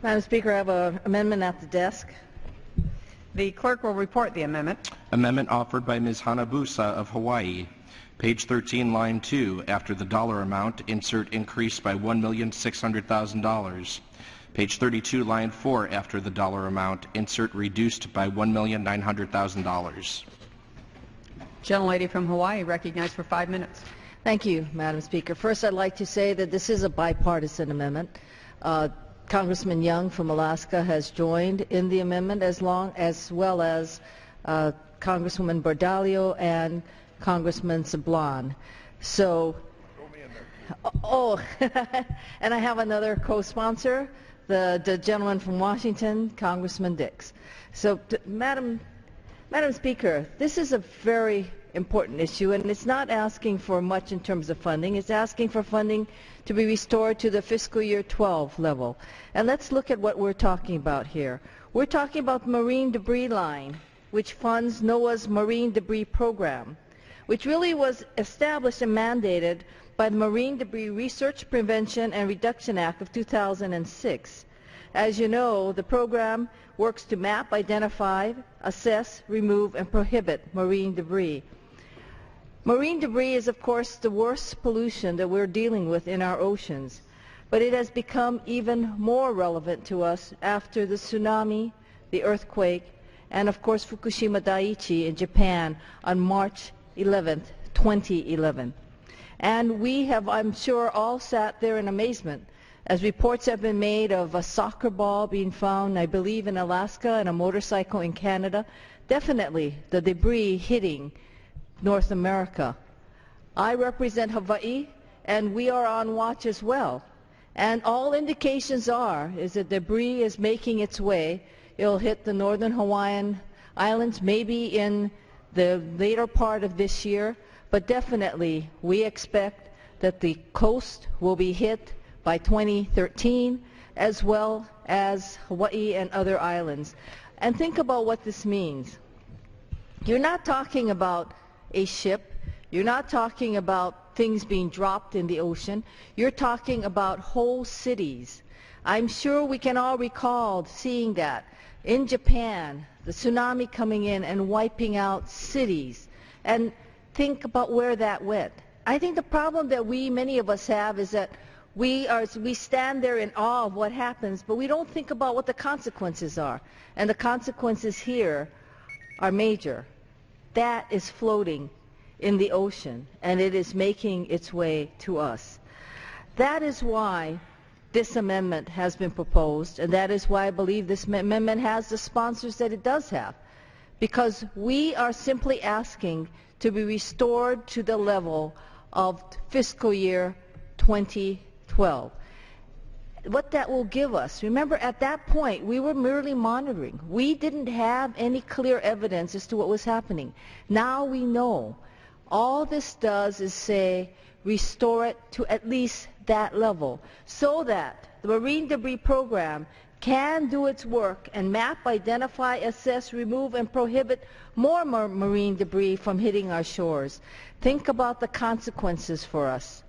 Madam Speaker, I have an amendment at the desk. The clerk will report the amendment. Amendment offered by Ms. Hanabusa of Hawaii. Page 13, line 2, after the dollar amount, insert increase by $1,600,000. Page 32, line 4, after the dollar amount, insert reduced by $1,900,000. Gentlelady from Hawaii, recognized for 5 minutes. Thank you, Madam Speaker. First, I'd like to say that this is a bipartisan amendment. Congressman Young from Alaska has joined in the amendment, as well as Congresswoman Bordalio and Congressman Sablon. So, and I have another co-sponsor, the gentleman from Washington, Congressman Dix. So, Madam Speaker, this is a very important issue, and it's not asking for much in terms of funding. It's asking for funding to be restored to the fiscal year 12 level. And let's look at what we're talking about here. We're talking about the marine debris line, which funds NOAA's marine debris program, which really was established and mandated by the Marine Debris Research, Prevention, and Reduction Act of 2006. As you know, the program works to map, identify, assess, remove, and prohibit marine debris. Marine debris is, of course, the worst pollution that we're dealing with in our oceans, but it has become even more relevant to us after the tsunami, the earthquake, and, of course, Fukushima Daiichi in Japan on March 11th, 2011. And we have, I'm sure, all sat there in amazement as reports have been made of a soccer ball being found, I believe, in Alaska and a motorcycle in Canada. Definitely the debris hitting North America. I represent Hawaii, and we are on watch as well. And all indications is that debris is making its way. It'll hit the northern Hawaiian Islands maybe in the later part of this year, but definitely we expect that the coast will be hit by 2013, as well as Hawaii and other islands. And think about what this means. You're not talking about a ship. You're not talking about things being dropped in the ocean. You're talking about whole cities. I'm sure we can all recall seeing that in Japan, the tsunami coming in and wiping out cities. And think about where that went. I think the problem that many of us have is that we stand there in awe of what happens, but we don't think about what the consequences are. And the consequences here are major. That is floating in the ocean, and it is making its way to us. That is why this amendment has been proposed, and that is why I believe this amendment has the sponsors that it does have, because we are simply asking to be restored to the level of fiscal year 2012. What that will give us, remember at that point we were merely monitoring. We didn't have any clear evidence as to what was happening. Now we know. All this does is say restore it to at least that level so that the marine debris program can do its work and map, identify, assess, remove, and prohibit more marine debris from hitting our shores. Think about the consequences for us.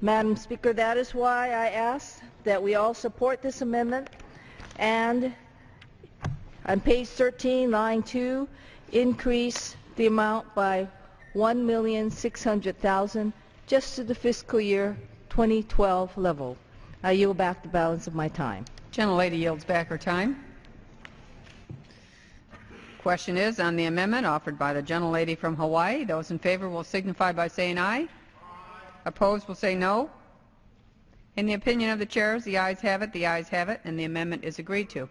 Madam Speaker, that is why I ask that we all support this amendment, and on page 13, line 2, increase the amount by $1,600,000 just to the fiscal year 2012 level. I yield back the balance of my time. Gentlelady yields back her time. Question is on the amendment offered by the gentlelady from Hawaii. Those in favor will signify by saying aye. Opposed will say no. In the opinion of the chairs, the ayes have it, and the amendment is agreed to.